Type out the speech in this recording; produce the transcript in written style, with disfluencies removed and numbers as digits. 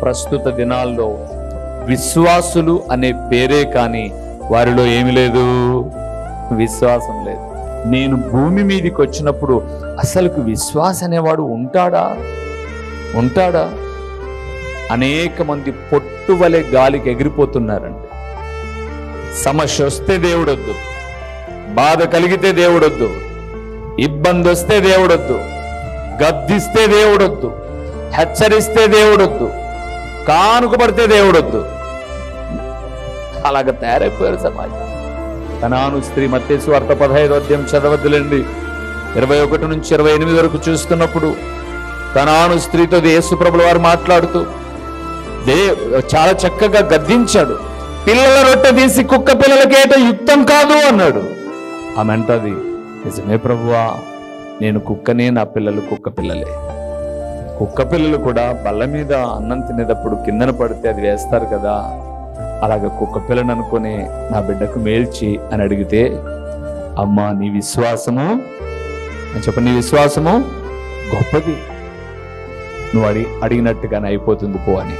ప్రస్తుత దినాల్లో విశ్వాసులు అనే పేరే కానీ వారిలో ఏమి లేదు, విశ్వాసం లేదు. నేను భూమి మీదకి వచ్చినప్పుడు అసలుకు విశ్వాస అనేవాడు ఉంటాడా? అనేక మంది పొట్టువలే గాలికి ఎగిరిపోతున్నారండి. సమస్య వస్తే దేవుడొద్దు, బాధ కలిగితే దేవుడొద్దు, ఇబ్బంది వస్తే దేవుడొద్దు, గద్దిస్తే దేవుడొద్దు, హెచ్చరిస్తే దేవుడొద్దు, కానుక పడితే దేవుడొద్దు. అలాగ తయారైపోయారు సమాజం. కనాను స్త్రీ మత్తయి సువార్త 15వ అధ్యాయం చదవద్దులేండి, 21 నుంచి 28 వరకు చూస్తున్నప్పుడు కనాను స్త్రీతో యేసు ప్రభుల వారు మాట్లాడుతూ చాలా చక్కగా గద్దించాడు. పిల్లల రొట్టె తీసి కుక్క పిల్లలకేట యుక్తం కాదు అన్నాడు. ఆమె అంటది, నిజమే ప్రభువా, నేను కుక్కనే, నా పిల్లలు కుక్క పిల్లలే. కుక్క పిల్లలు కూడా బల్ల మీద అన్నం తినేటప్పుడు కిందన పడితే అది వేస్తారు కదా, అలాగ కుక్క పిల్లని అనుకుని నా బిడ్డకు మేల్చి అని అడిగితే, అమ్మా నీ విశ్వాసము అని చెప్ప, నీ విశ్వాసము గొప్పది, నువ్వు అడిగినట్టుగానే అయిపోతుంది పో అని.